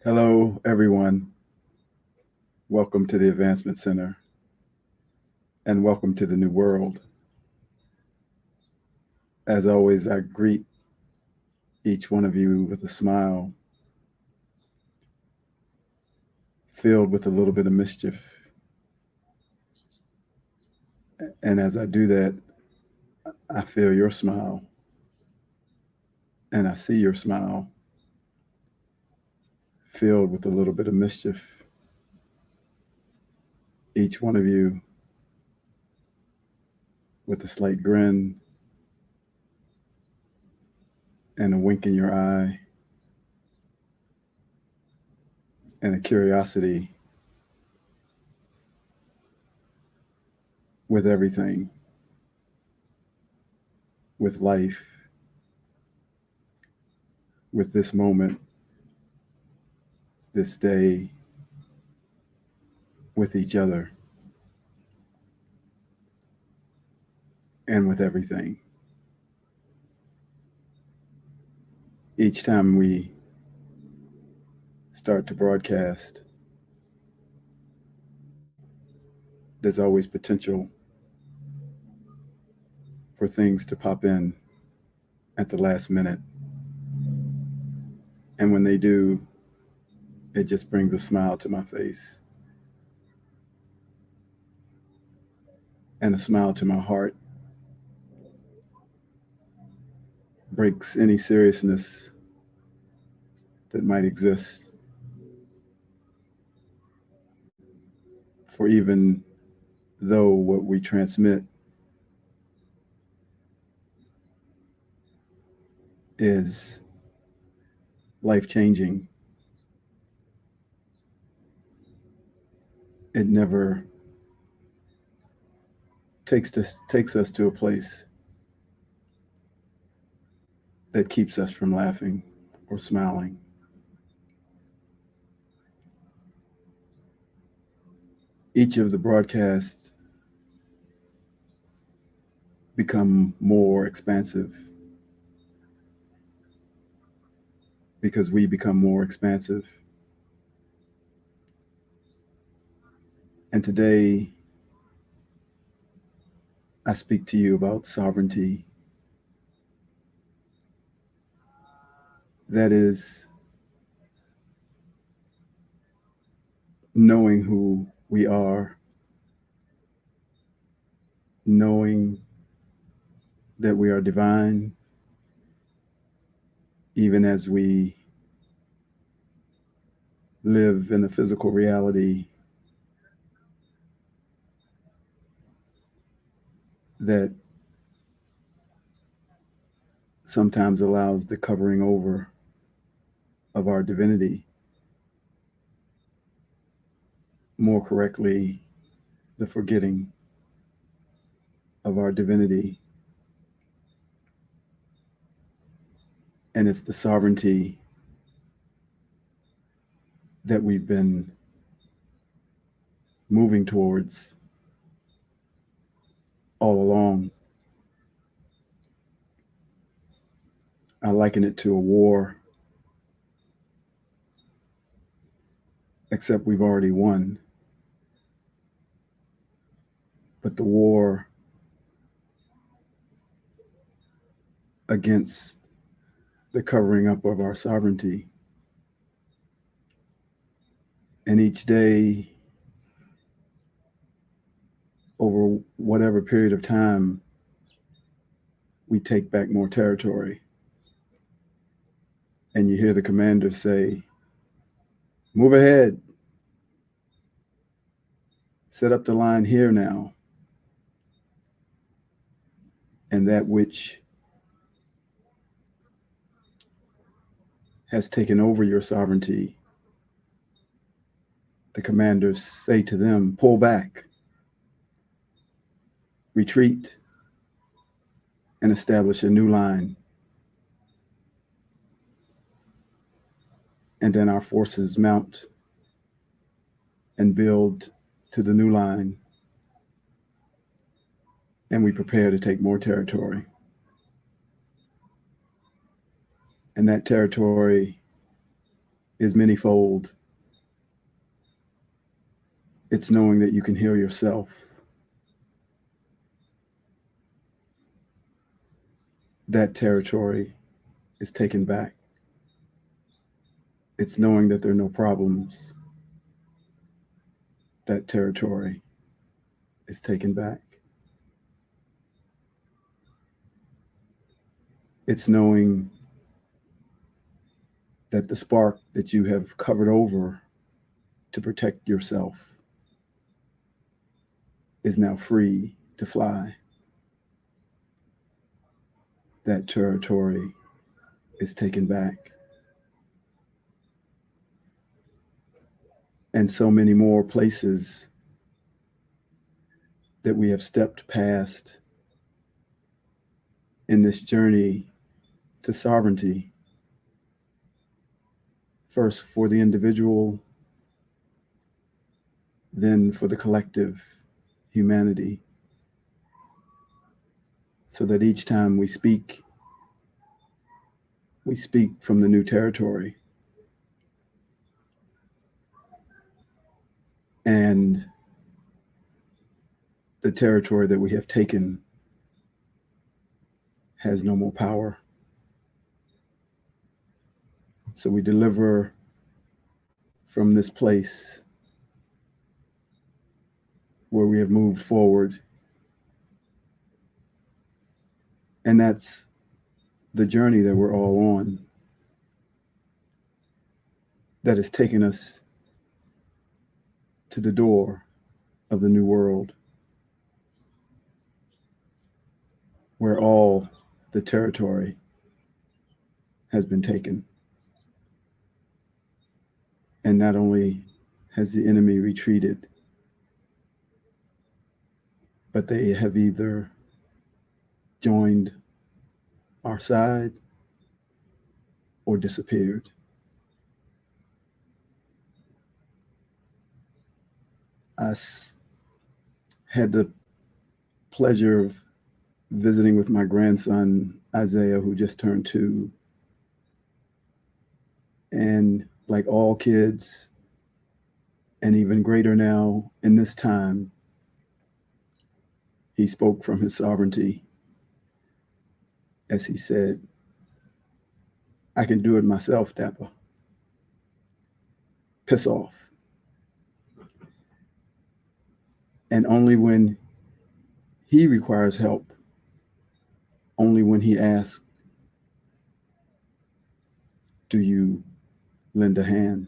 Hello, everyone. Welcome to the Advancement Center and welcome to the New World. As always, I greet each one of you with a smile filled with a little bit of mischief. And as I do that, I feel your smile and I see your smile filled with a little bit of mischief. Each one of you with a slight grin and a wink in your eye and a curiosity with everything, with life, with this moment, this day, with each other, and with everything. Each time we start to broadcast, there's always potential for things to pop in at the last minute. And when they do, it just brings a smile to my face and a smile to my heart. Breaks any seriousness that might exist. For even though what we transmit is life-changing, it never takes us to a place that keeps us from laughing or smiling. Each of the broadcasts become more expansive because we become more expansive. And today, I speak to you about sovereignty. That is knowing who we are, knowing that we are divine, even as we live in a physical reality that sometimes allows the covering over of our divinity, more correctly, the forgetting of our divinity. And it's the sovereignty that we've been moving towards all along. I liken it to a war, except we've already won. But the war against the covering up of our sovereignty. And each day, over whatever period of time, we take back more territory. And you hear the commander say, "Move ahead. Set up the line here now." And that which has taken over your sovereignty, the commanders say to them, "Pull back, retreat, and establish a new line." And then our forces mount and build to the new line, and we prepare to take more territory. And that territory is manyfold. It's knowing that you can heal yourself. That territory is taken back. It's knowing that there are no problems. That territory is taken back. It's knowing that the spark that you have covered over to protect yourself is now free to fly. That territory is taken back. And so many more places that we have stepped past in this journey to sovereignty, first for the individual, then for the collective humanity, so that each time we speak from the new territory. And the territory that we have taken has no more power. So we deliver from this place where we have moved forward. And that's the journey that we're all on, that has taken us to the door of the new world, where all the territory has been taken. And not only has the enemy retreated, but they have either joined our side or disappeared. I had the pleasure of visiting with my grandson, Isaiah, who just turned 2. And like all kids, and even greater now in this time, he spoke from his sovereignty as he said, "I can do it myself, Dapper. Piss off." And only when he requires help, only when he asks, do you lend a hand.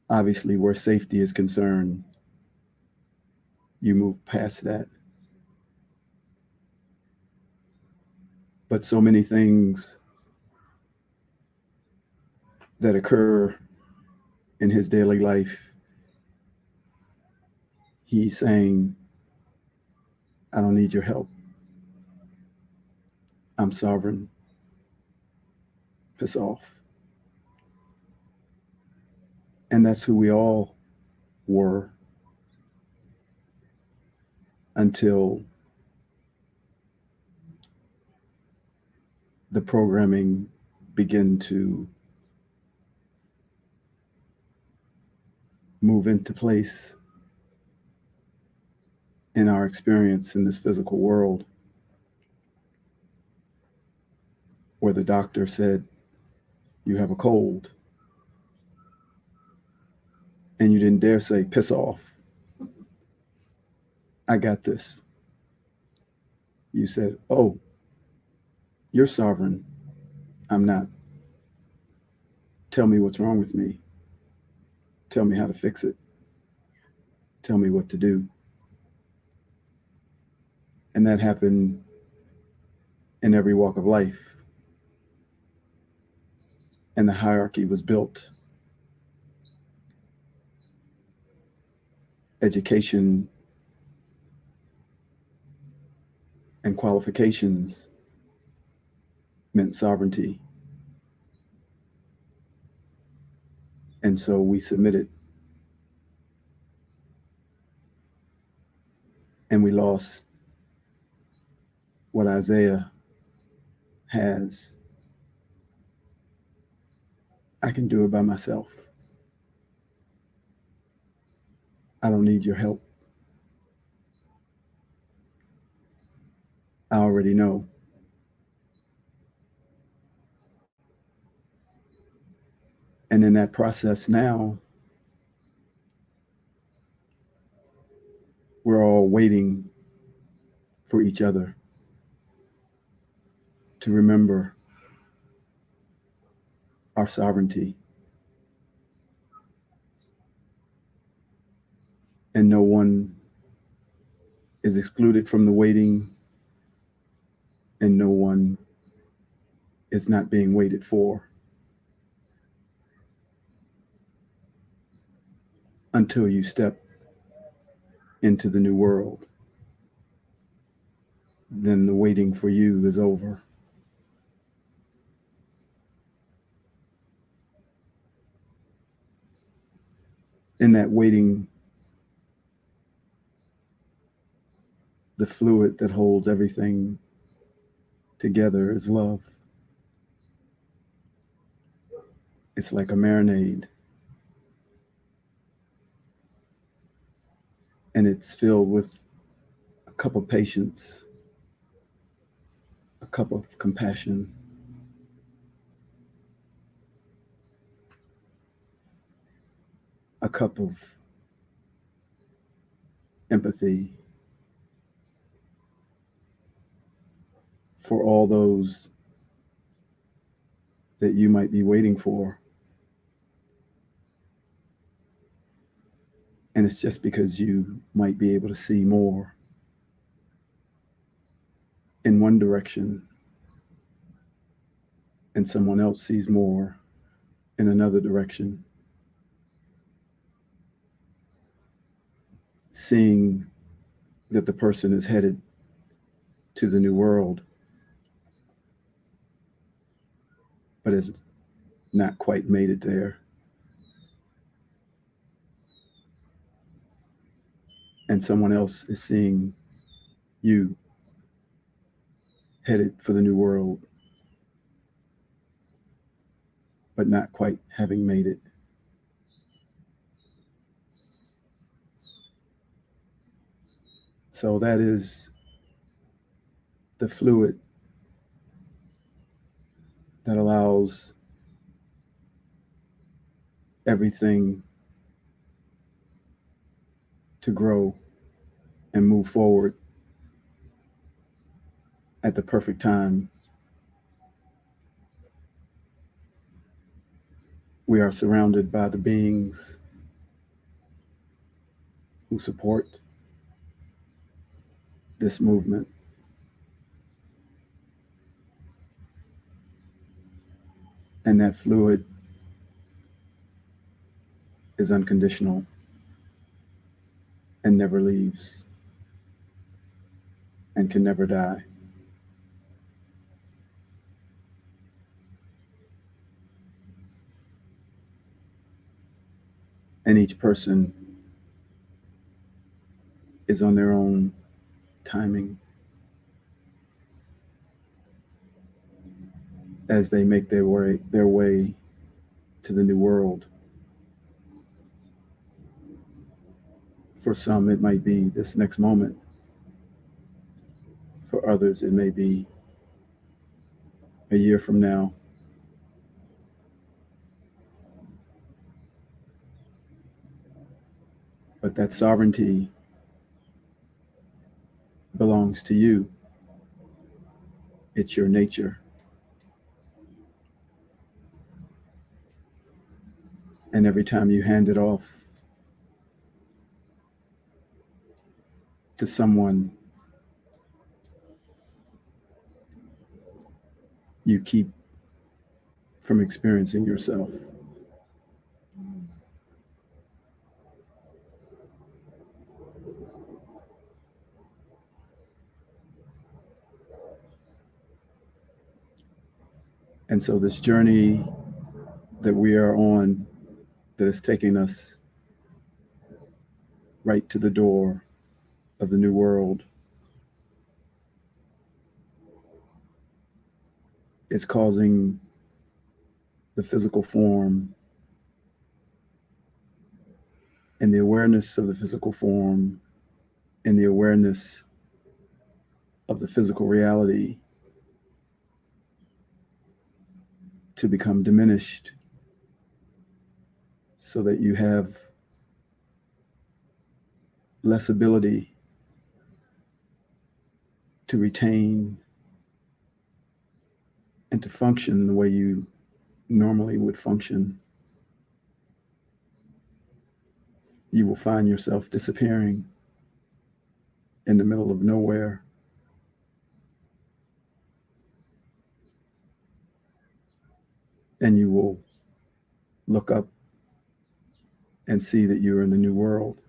Obviously, where safety is concerned, you move past that. But so many things that occur in his daily life, he's saying, I don't need your help. I'm sovereign. Piss off. And that's who we all were until the programming began to move into place in our experience in this physical world, where the doctor said, you have a cold. And you didn't dare say, piss off. I got this. You said, oh, you're sovereign. I'm not. Tell me what's wrong with me. Tell me how to fix it. Tell me what to do. And that happened in every walk of life. And the hierarchy was built. Education and qualifications meant sovereignty. And so we submitted. And we lost what Isaiah has, I can do it by myself. I don't need your help. I already know. And in that process now, we're all waiting for each other to remember our sovereignty. And no one is excluded from the waiting, and no one is not being waited for until you step into the new world. Then the waiting for you is over. In that waiting, the fluid that holds everything together is love. It's like a marinade. And it's filled with a cup of patience, a cup of compassion, a cup of empathy for all those that you might be waiting for. And it's just because you might be able to see more in one direction and someone else sees more in another direction. Seeing that the person is headed to the new world, but has not quite made it there. And someone else is seeing you headed for the new world, but not quite having made it. So that is the fluid that allows everything to grow and move forward at the perfect time. We are surrounded by the beings who support this movement. And that fluid is unconditional and never leaves and can never die. And each person is on their own timing as they make their way to the new world. For some, it might be this next moment. For others, it may be a year from now. But that sovereignty belongs to you. It's your nature. And every time you hand it off to someone, you keep from experiencing yourself. And so this journey that we are on, that is taking us right to the door of the new world, is causing the physical form and the awareness of the physical form and the awareness of the physical reality to become diminished so that you have less ability to retain and to function the way you normally would function, you will find yourself disappearing in the middle of nowhere. And you will look up and see that you're in the new world.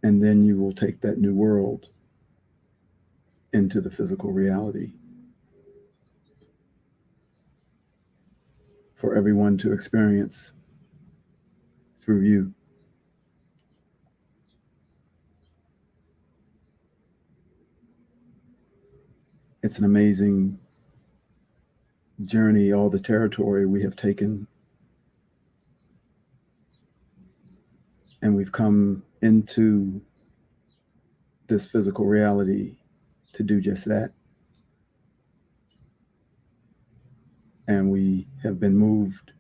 And then you will take that new world into the physical reality for everyone to experience through you. It's an amazing journey, all the territory we have taken. And we've come into this physical reality to do just that. And we have been moved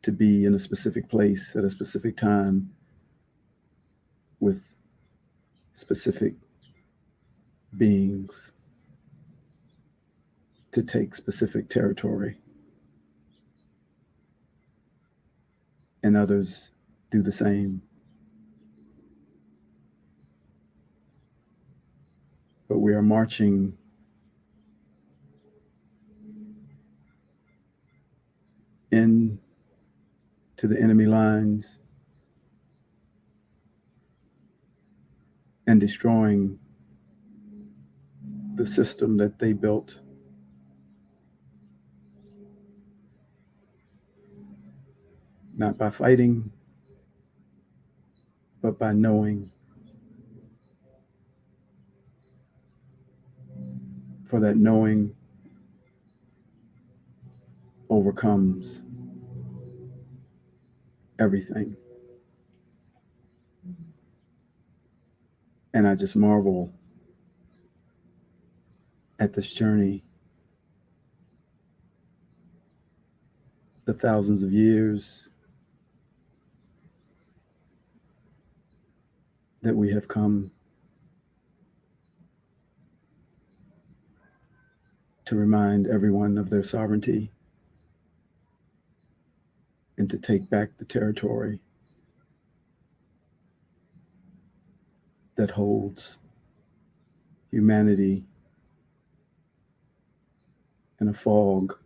to be in a specific place at a specific time with specific beings to take specific territory. And others do the same. But we are marching in to the enemy lines and destroying the system that they built. Not by fighting, but by knowing. For that knowing overcomes everything. And I just marvel at this journey, the thousands of years that we have come to remind everyone of their sovereignty and to take back the territory that holds humanity in a fog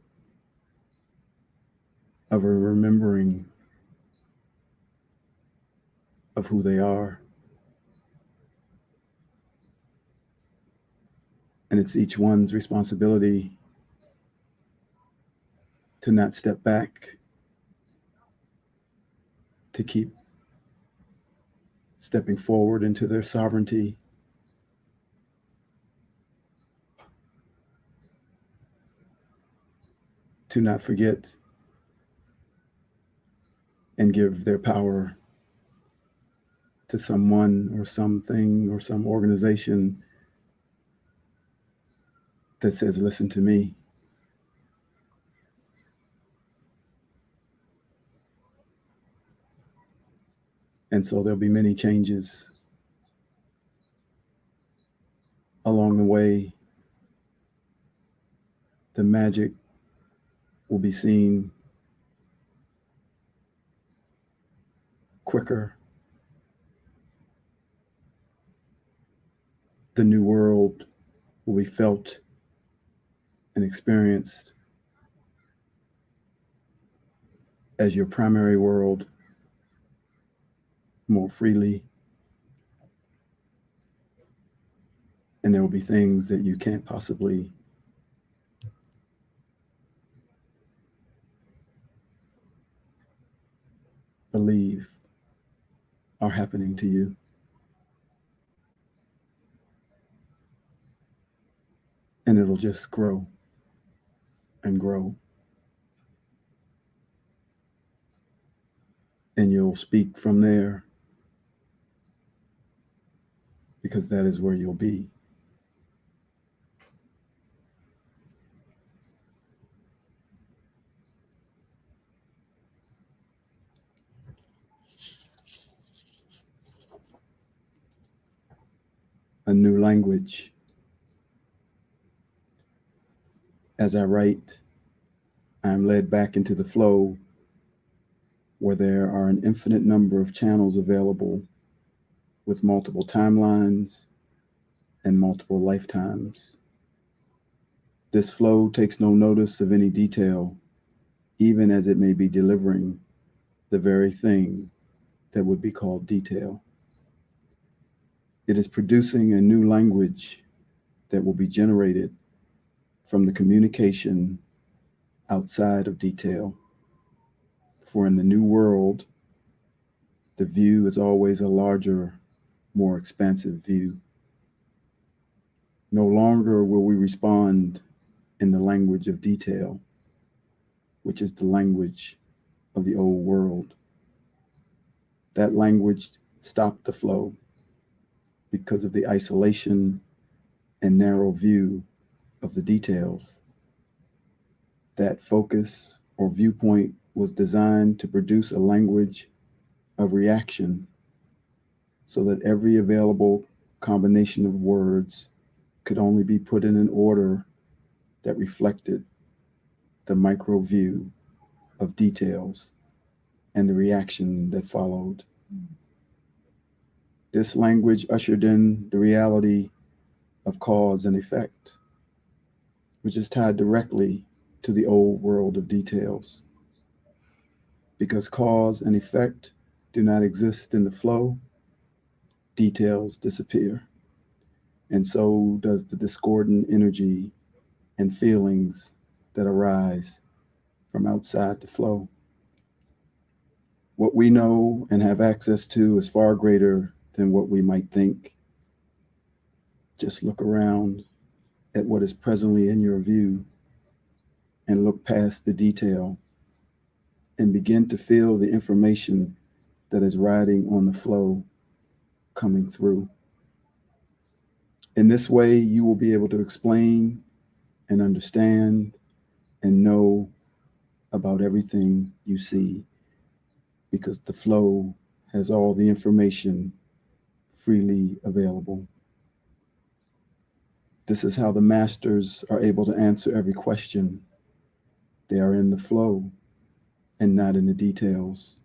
of a remembering of who they are. And it's each one's responsibility to not step back, to keep stepping forward into their sovereignty, to not forget and give their power to someone or something or some organization that says, listen to me. And so there'll be many changes along the way. The magic will be seen quicker. The new world will be felt and experienced as your primary world more freely. And there will be things that you can't possibly believe are happening to you. And it'll just grow. and grow. And you'll speak from there because that is where you'll be. A new language. As I write, I am led back into the flow where there are an infinite number of channels available with multiple timelines and multiple lifetimes. This flow takes no notice of any detail, even as it may be delivering the very thing that would be called detail. It is producing a new language that will be generated from the communication outside of detail. For in the new world, the view is always a larger, more expansive view. No longer will we respond in the language of detail, which is the language of the old world. That language stopped the flow because of the isolation and narrow view of the details. That focus or viewpoint was designed to produce a language of reaction so that every available combination of words could only be put in an order that reflected the micro view of details and the reaction that followed. This language ushered in the reality of cause and effect, which is tied directly to the old world of details. Because cause and effect do not exist in the flow, details disappear. And so does the discordant energy and feelings that arise from outside the flow. What we know and have access to is far greater than what we might think. Just look around at what is presently in your view and look past the detail and begin to feel the information that is riding on the flow coming through. In this way, you will be able to explain and understand and know about everything you see because the flow has all the information freely available. This is how the masters are able to answer every question. They are in the flow and not in the details,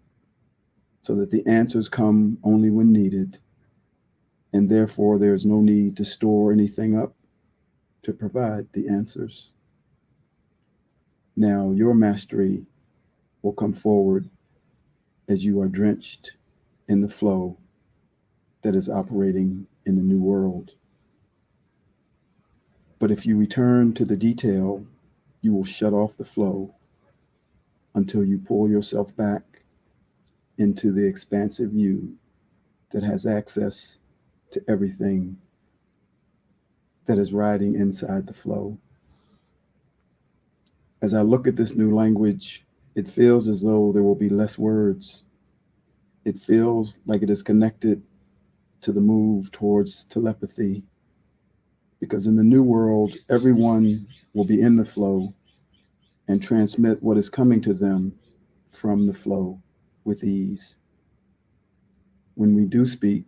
so that the answers come only when needed, and therefore there is no need to store anything up to provide the answers. Now your mastery will come forward as you are drenched in the flow that is operating in the new world. But if you return to the detail, you will shut off the flow until you pull yourself back into the expansive you that has access to everything that is riding inside the flow. As I look at this new language, it feels as though there will be less words. It feels like it is connected to the move towards telepathy, because in the new world, everyone will be in the flow and transmit what is coming to them from the flow with ease. When we do speak,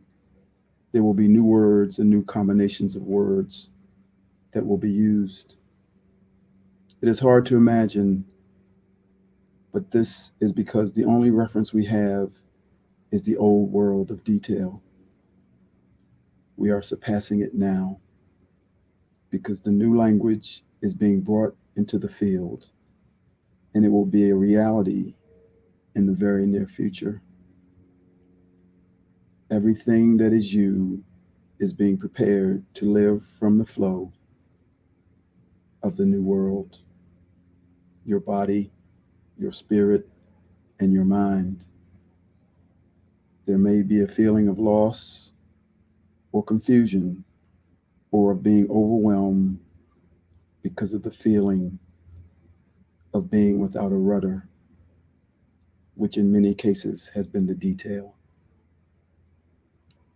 there will be new words and new combinations of words that will be used. It is hard to imagine, but this is because the only reference we have is the old world of detail. We are surpassing it now because the new language is being brought into the field, and it will be a reality in the very near future. Everything that is you is being prepared to live from the flow of the new world. Your body, your spirit, and your mind. There may be a feeling of loss or confusion or of being overwhelmed because of the feeling of being without a rudder, which in many cases has been the detail.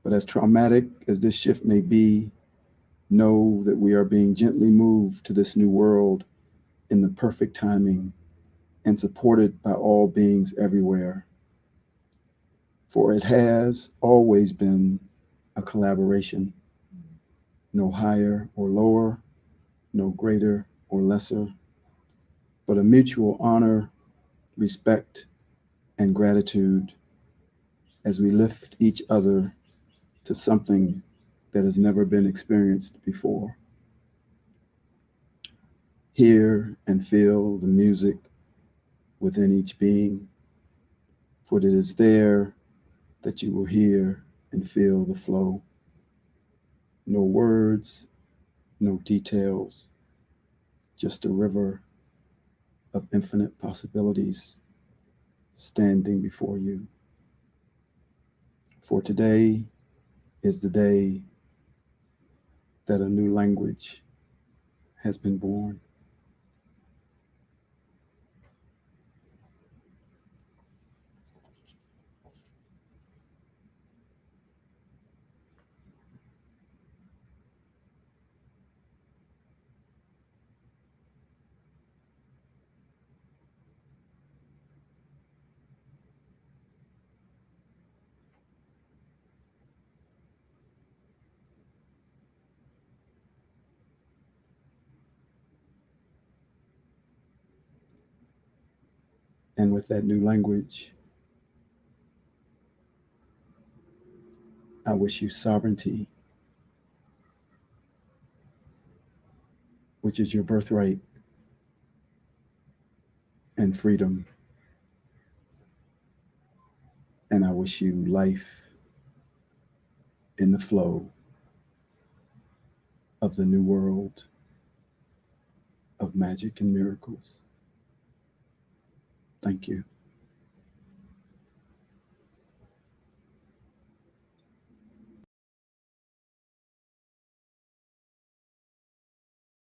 But as traumatic as this shift may be, know that we are being gently moved to this new world in the perfect timing and supported by all beings everywhere. For it has always been a collaboration, no higher or lower, no greater or lesser, but a mutual honor, respect, and gratitude as we lift each other to something that has never been experienced before. Hear and feel the music within each being, for it is there that you will hear and feel the flow. No words, no details, just a river of infinite possibilities standing before you. For today is the day that a new language has been born. And with that new language, I wish you sovereignty, which is your birthright, and freedom. And I wish you life in the flow of the new world of magic and miracles. Thank you.